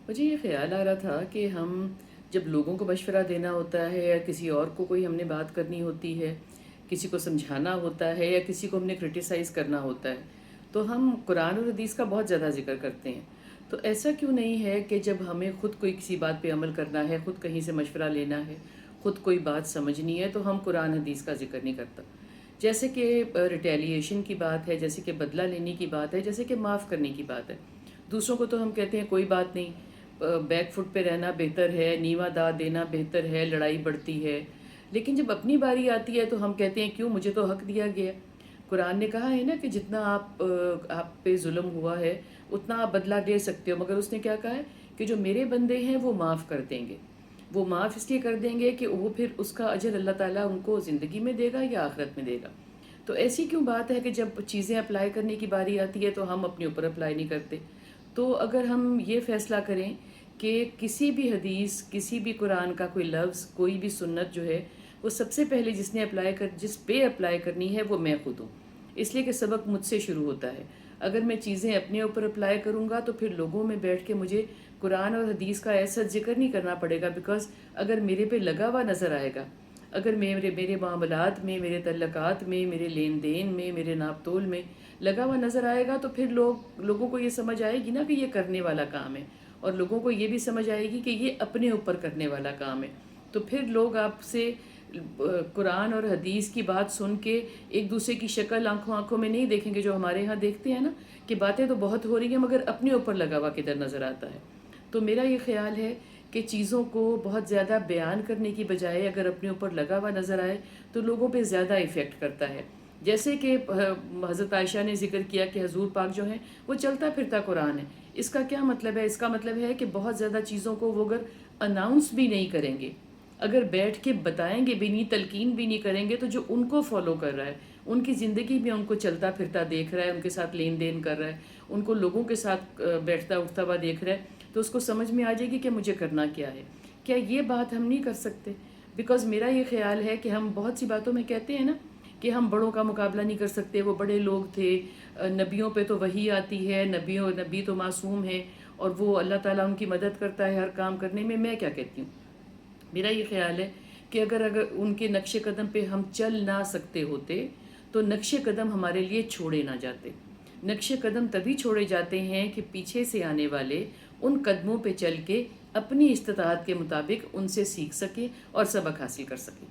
مجھے یہ خیال آ رہا تھا کہ ہم جب لوگوں کو مشورہ دینا ہوتا ہے یا کسی اور کو کوئی ہم نے بات کرنی ہوتی ہے، کسی کو سمجھانا ہوتا ہے یا کسی کو ہم نے کرٹیسائز کرنا ہوتا ہے، تو ہم قرآن اور حدیث کا بہت زیادہ ذکر کرتے ہیں۔ تو ایسا کیوں نہیں ہے کہ جب ہمیں خود کوئی کسی بات پہ عمل کرنا ہے، خود کہیں سے مشورہ لینا ہے، خود کوئی بات سمجھنی ہے، تو ہم قرآن حدیث کا ذکر نہیں کرتا؟ جیسے کہ ریٹیلیشن کی بات ہے، جیسے کہ بدلہ لینے کی بات ہے، جیسے کہ معاف کرنے کی بات ہے۔ دوسروں کو تو ہم کہتے ہیں کوئی بات نہیں، بیک فٹ پہ رہنا بہتر ہے، نیوا داد دینا بہتر ہے، لڑائی بڑھتی ہے۔ لیکن جب اپنی باری آتی ہے تو ہم کہتے ہیں کیوں، مجھے تو حق دیا گیا۔ قرآن نے کہا ہے نا کہ جتنا آپ پہ ظلم ہوا ہے اتنا آپ بدلہ دے سکتے ہو، مگر اس نے کیا کہا ہے کہ جو میرے بندے ہیں وہ معاف کر دیں گے۔ وہ معاف اس لیے کر دیں گے کہ وہ پھر اس کا اجر اللہ تعالیٰ ان کو زندگی میں دے گا یا آخرت میں دے گا۔ تو ایسی کیوں بات ہے کہ جب چیزیں اپلائی کرنے کی باری آتی ہے تو ہم اپنے اوپر اپلائی نہیں کرتے؟ تو اگر ہم یہ فیصلہ کریں کہ کسی بھی حدیث، کسی بھی قرآن کا کوئی لفظ، کوئی بھی سنت جو ہے، وہ سب سے پہلے جس پہ اپلائی کرنی ہے وہ میں خود ہوں، اس لیے کہ سبق مجھ سے شروع ہوتا ہے۔ اگر میں چیزیں اپنے اوپر اپلائی کروں گا تو پھر لوگوں میں بیٹھ کے مجھے قرآن اور حدیث کا ایسا ذکر نہیں کرنا پڑے گا، بیکاز اگر میرے پہ لگا ہوا نظر آئے گا، اگر میرے معاملات میں، میرے تعلقات میں، میرے لین دین میں، میرے ناپ تول میں لگا ہوا نظر آئے گا، تو پھر لوگوں کو یہ سمجھ آئے گی نا کہ یہ کرنے والا کام ہے، اور لوگوں کو یہ بھی سمجھ آئے گی کہ یہ اپنے اوپر کرنے والا کام ہے۔ تو پھر لوگ آپ سے قرآن اور حدیث کی بات سن کے ایک دوسرے کی شکل آنکھوں میں نہیں دیکھیں گے، جو ہمارے ہاں دیکھتے ہیں نا کہ باتیں تو بہت ہو رہی ہیں مگر اپنے اوپر لگا ہوا کدھر نظر آتا ہے۔ تو میرا یہ خیال ہے کہ چیزوں کو بہت زیادہ بیان کرنے کی بجائے اگر اپنے اوپر لگا ہوا نظر آئے تو لوگوں پہ زیادہ ایفیکٹ کرتا ہے۔ جیسے کہ حضرت عائشہ نے ذکر کیا کہ حضور پاک جو ہیں وہ چلتا پھرتا قرآن ہے۔ اس کا کیا مطلب ہے؟ اس کا مطلب ہے کہ بہت زیادہ چیزوں کو وہ اگر اناؤنس بھی نہیں کریں گے، اگر بیٹھ کے بتائیں گے بھی نہیں، تلقین بھی نہیں کریں گے، تو جو ان کو فالو کر رہا ہے، ان کی زندگی میں ان کو چلتا پھرتا دیکھ رہا ہے، ان کے ساتھ لین دین کر رہا ہے، ان کو لوگوں کے ساتھ بیٹھتا اٹھتا ہوا دیکھ رہا ہے، تو اس کو سمجھ میں آ جائے گی کہ مجھے کرنا کیا ہے۔ کیا یہ بات ہم نہیں کر سکتے؟ بیکاز میرا یہ خیال ہے کہ ہم بہت سی باتوں میں کہتے ہیں نا کہ ہم بڑوں کا مقابلہ نہیں کر سکتے، وہ بڑے لوگ تھے، نبیوں پہ تو وحی آتی ہے، نبی تو معصوم ہے اور وہ اللہ تعالیٰ ان کی مدد کرتا ہے ہر کام کرنے میں کیا کہتی ہوں؟ میرا یہ خیال ہے کہ اگر ان کے نقش قدم پہ ہم چل نہ سکتے ہوتے تو نقش قدم ہمارے لیے چھوڑے نہ جاتے۔ نقش قدم تبھی چھوڑے جاتے ہیں کہ پیچھے سے آنے والے ان قدموں پہ چل کے اپنی استطاعت کے مطابق ان سے سیکھ سکیں اور سبق حاصل کر سکیں۔